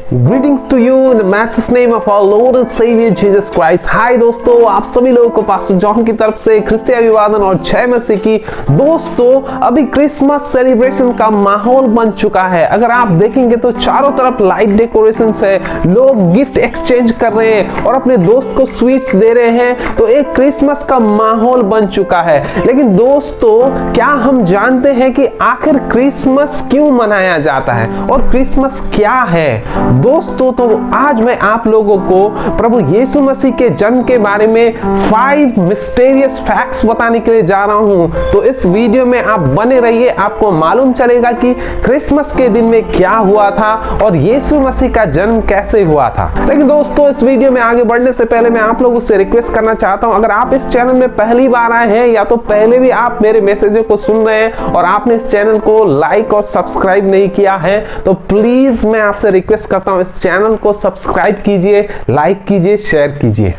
Greetings to you in the matchless name of our Lord and Savior Jesus Christ. हाय दोस्तों, आप सभी लोगों को पास्टर जॉन की तरफ से क्रिस्ती अभिवादन और जय मसीह की। दोस्तों, अभी क्रिसमस सेलिब्रेशन का माहौल बन चुका है। अगर आप देखेंगे तो चारों तरफ लाइट डेकोरेशन है, लोग गिफ्ट एक्सचेंज कर रहे हैं और अपने दोस्त को स्वीट्स दे रहे हैं। तो एक क्रिसमस का माहौल बन चुका है। लेकिन दोस्तों, क्या हम जानते हैं कि आखिर क्रिसमस क्यों मनाया जाता है और क्रिसमस क्या है? दोस्तों, तो आज मैं आप लोगों को प्रभु यीशु मसीह के जन्म के बारे में 5 मिस्टीरियस फैक्ट्स बताने के लिए जा रहा हूं। तो इस वीडियो में आप बने रहिए, आपको मालूम चलेगा कि क्रिसमस के दिन में क्या हुआ था और यीशु मसीह का जन्म कैसे हुआ था। लेकिन दोस्तों, इस वीडियो में आगे बढ़ने से पहले मैं आप लोगों से रिक्वेस्ट करना चाहता हूं, अगर आप इस चैनल में पहली बार आए हैं या तो पहले भी आप मेरे मैसेजों को सुन रहे हैं और आपने इस चैनल को लाइक और सब्सक्राइब नहीं किया है, तो प्लीज मैं आपसे रिक्वेस्ट करता हूं, इस चैनल को सब्सक्राइब कीजिए, लाइक कीजिए, शेयर कीजिए।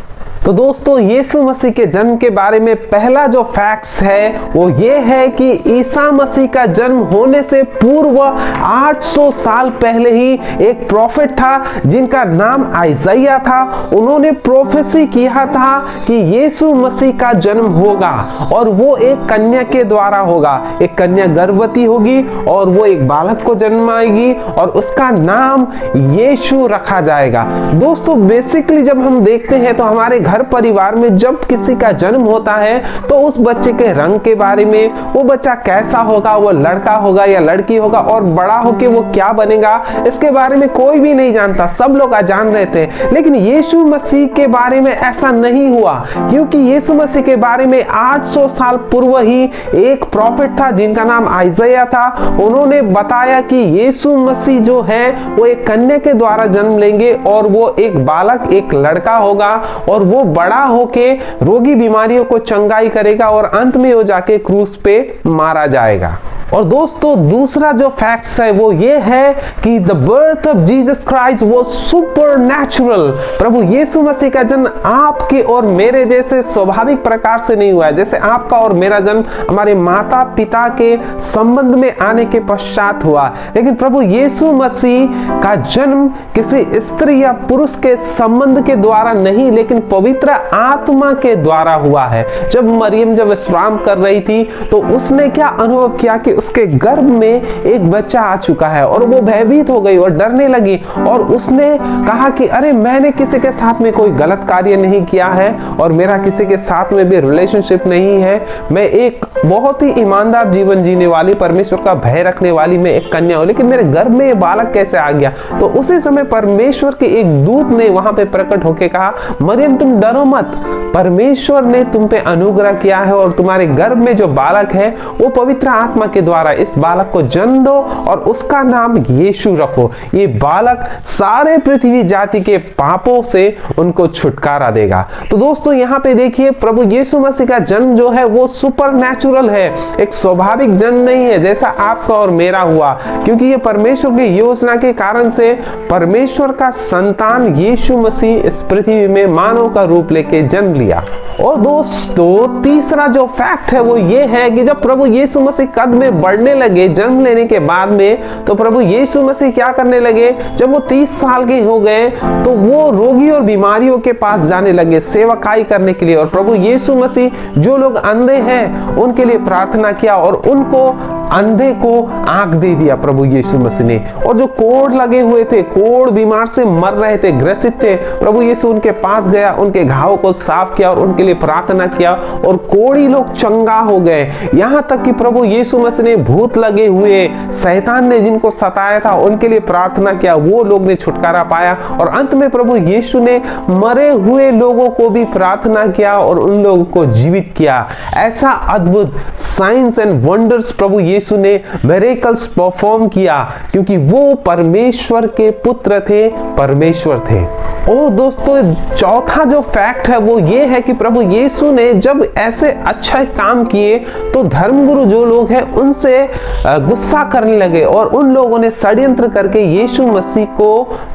तो दोस्तों, यीशु मसीह के जन्म के बारे में पहला जो फैक्ट्स है वो ये है कि ईसा मसीह का जन्म होने से पूर्व 800 साल पहले ही एक प्रॉफिट था जिनका नाम आइज़ाया था। उन्होंने प्रोफेसी किया था कि यीशु मसीह का जन्म होगा और वो एक कन्या के द्वारा होगा। एक कन्या गर्भवती होगी और वो एक बालक को जन्माएगी और उसका नाम यीशु रखा जाएगा। दोस्तों, बेसिकली जब हम देखते हैं तो हमारे घर परिवार में जब किसी का जन्म होता है तो उस बच्चे के रंग के बारे में, वो बच्चा कैसा होगा, वो लड़का होगा या लड़की होगा और बड़ा होके वो क्या बनेगा, इसके बारे में कोई भी नहीं जानता। सब लोग अजान रहे थे। लेकिन यीशु मसीह के बारे में ऐसा नहीं हुआ, क्योंकि यीशु मसीह के बारे में 800 साल पूर्व ही एक प्रॉफिट था जिनका नाम आइज़ाया था। उन्होंने बताया कि यीशु मसीह जो है वो एक कन्या के द्वारा जन्म लेंगे और वो एक बालक, एक लड़का होगा और वो बड़ा होके रोगी बीमारियों को चंगाई करेगा और अंत में वो जाके क्रूस पे मारा जाएगा। और दोस्तों, दूसरा जो फैक्ट्स है वो ये है कि the birth of Jesus Christ was supernatural. प्रभु यीशु मसीह का जन्म आपके और मेरे जैसे स्वाभाविक प्रकार से नहीं हुआ है। जैसे आपका और मेरा जन्म हमारे माता पिता के संबंध में आने के पश्चात हुआ, लेकिन प्रभु यीशु मसीह का जन्म किसी स्त्री या पुरुष के संबंध के द्वारा नहीं, लेकिन पवित्र आत्मा के द्वारा हुआ है। जब मरियम जब विश्राम कर रही थी तो उसने क्या अनुभव किया कि उसके गर्भ में एक बच्चा आ चुका है और वो भयभीत हो गई और डरने लगी और उसने कहा कि अरे, मैंने किसी के साथ में कोई गलत कार्य नहीं किया है और मेरा किसी के साथ में भी रिलेशनशिप नहीं है। मैं एक बहुत ही ईमानदार जीवन जीने वाली, परमेश्वर का भय रखने वाली मैं एक कन्या हूं, लेकिन मेरे गर्भ में ये बालक कैसे आ गया? तो उसी समय परमेश्वर के एक दूत ने वहां पे प्रकट होकर कहा, मरियम तुम डरो मत, परमेश्वर ने तुम पे अनुग्रह किया है और तुम्हारे गर्भ में जो बालक है वो पवित्र आत्मा के द्वारा, इस बालक को जन्म दो और उसका नाम यीशु रखो। ये बालक सारे पृथ्वी जाति के पापों से उनको छुटकारा देगा। तो दोस्तों, यहाँ पे देखिए, प्रभु यीशु मसीह का जन्म जो है वो सुपरनैचुरल है, एक स्वाभाविक जन्म नहीं है जैसा आपका और मेरा हुआ, क्योंकि ये परमेश्वर की योजना के कारण से परमेश्वर का संतान यीशु मसीह इस पृथ्वी में मानव का रूप लेके जन्म लिया। और दोस्तों, तीसरा जो फैक्ट है वो ये है कि जब प्रभु यीशु मसीह कद में बढ़ने लगे जन्म लेने के बाद में, तो प्रभु यीशु मसीह क्या करने लगे, जब वो 30 साल के हो गए तो वो रोगी और बीमारियों के पास जाने लगे सेवकाई करने के लिए। और प्रभु यीशु मसीह जो लोग अंधे हैं उनके लिए प्रार्थना किया और उनको अंधे को आंख दे दिया प्रभु यीशु मसीह ने। और जो कोढ़ लगे हुए थे, कोढ़ बीमार से मर रहे थे, ग्रसित थे, प्रभु यीशु उनके पास गया, उनके घाव को साफ किया और उनके लिए प्रार्थना किया और कोढ़ी लोग चंगा हो गए। यहां तक कि प्रभु यीशु मसीह ने भूत लगे हुए, शैतान ने जिनको सताया था उनके लिए प्रार्थना किया, वो लोग ने छुटकारा पाया। और अंत में प्रभु यीशु ने मरे हुए लोगों को भी प्रार्थना किया और उन लोगों को जीवित किया। ऐसा अद्भुत साइंस एंड वंडर्स प्रभु यीशु ने मिरेकल्स परफॉर्म किया, क्योंकि वो परमेश्वर के पुत्र थे, परमेश्वर थे। और दोस्तों चौथा जो फैक्ट है वो ये है कि प्रभु यीशु ने जब ऐसे अच्छा काम किए तो धर्मगुरु जो लोग हैं उनसे गुस्सा करने लगे और उन लोगों ने षड्यंत्र करके यीशु मसीह को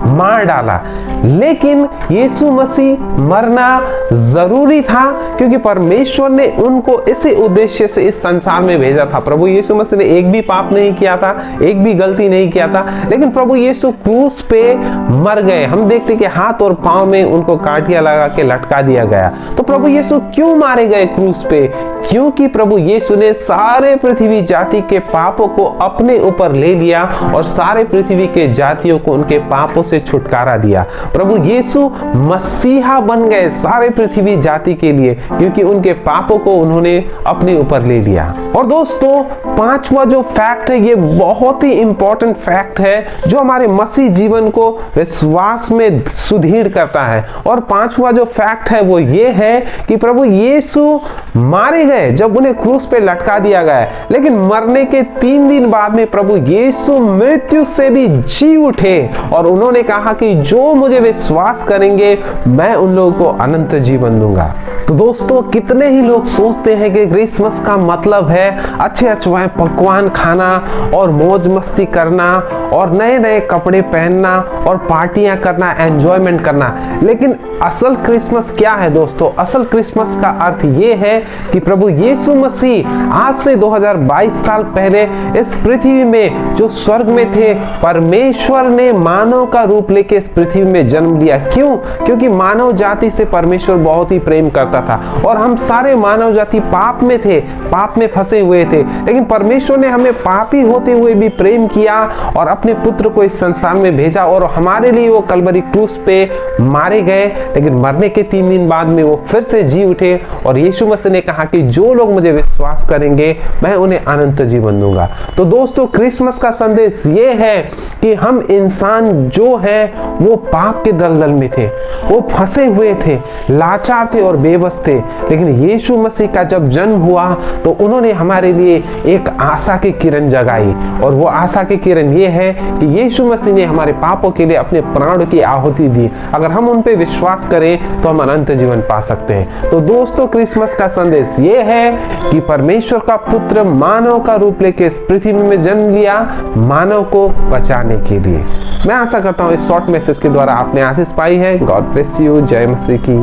मार डाला। लेकिन यीशु मसीह मरना जरूरी था क्योंकि परमेश्वर ने उनको इसी उद्देश्य से इस संसार में भेजा था। प्रभु यीशु मसीह ने एक भी पाप नहीं किया था, एक भी गलती नहीं किया था, लेकिन प्रभु यीशु क्रूस पे मर गए। हम देखते कि हाथ और पांव में उनको कांटियां लगा के लटका दिया गया। तो प्रभु यीशु क्यों मारे गए क्रूस पे? क्योंकि प्रभु यीशु ने सारे पृथ्वी जाति के पापों को अपने ऊपर ले लिया और सारे पृथ्वी के जातियों को उनके पापों से छुटकारा दिया। प्रभु यीशु मसीहा बन गए सारे पृथ्वी जाति के लिए क्योंकि उनके पापों को उन्होंने अपने ऊपर ले लिया। और दोस्तों पांचवा जो फैक्ट है ये बहुत ही इंपॉर्टेंट फैक्ट है जो हमारे मसीह जीवन को विश्वास में सुदृढ़ करता है। और पांचवा जो फैक्ट है वो ये है कि प्रभु यीशु मारे गए जब उन्हें क्रूस पे लटका दिया गया, लेकिन मरने के 3 दिन बाद में प्रभु यीशु मृत्यु से भी जी उठे और उन्होंने कहा कि जो मुझे विश्वास करेंगे मैं उन लोगों को अनंत जीवन दूंगा। तो दोस्तों कितने ही लोग सोचते हैं कि क्रिसमस का मतलब है अच्छे अच्छे पकवान खाना और मौज मस्ती करना और नए नए कपड़े पहनना और पार्टियां करना, एंजॉयमेंट करना। लेकिन असल क्रिसमस क्या है दोस्तों? असल क्रिसमस का अर्थ ये है कि प्रभु यीशु मसीह आज से 2022 साल पहले इस पृथ्वी में जो स्वर्ग में थे, परमेश्वर ने मानव का रूप लेके इस पृथ्वी में जन्म लिया। क्यों? क्योंकि मानव जाति से परमेश्वर बहुत ही प्रेम करता था और हम सारे मानव जाति पाप में थे, पाप में फंसे हुए थे, लेकिन परमेश्वर ने हमें पापी होते हुए भी प्रेम किया और अपने पुत्र को इस संसार में भेजा और हमारे लिए वो कलवरी क्रूस पे मारे गए। लेकिन मरने के 3 दिन बाद में वो फिर से जी उठे और यीशु मसीह ने कहा कि जो लोग मुझे विश्वास करेंगे मैं उन्हें अनंत जीवन दूंगा। तो दोस्तों क्रिसमस का संदेश ये है कि हम इंसान जो है वो पाप के दलदल में थे, वो फंसे हुए थे, लाचार थे और बेबस थे, लेकिन यीशु मसीह का जब जन्म हुआ तो उन्होंने हमारे लिए एक आशा की किरण जगाई और वो आशा की किरण ये है कि यीशु मसीह ने हमारे पापों के लिए अपने प्राण की आहुति दी। अगर हम उन पे विश्वास करें तो हम अनंत जीवन पा सकते हैं। तो दोस्तों क्रिसमस का संदेश ये है कि परमेश्वर का पुत्र मानव का रूप लेके इस पृथ्वी में जन्म लिया मानव को बचाने के लिए। मैं आशा करता हूँ इस शॉर्ट मैसेज के द्वारा आपने आशीष पाई है। God bless you. जय मसीह की।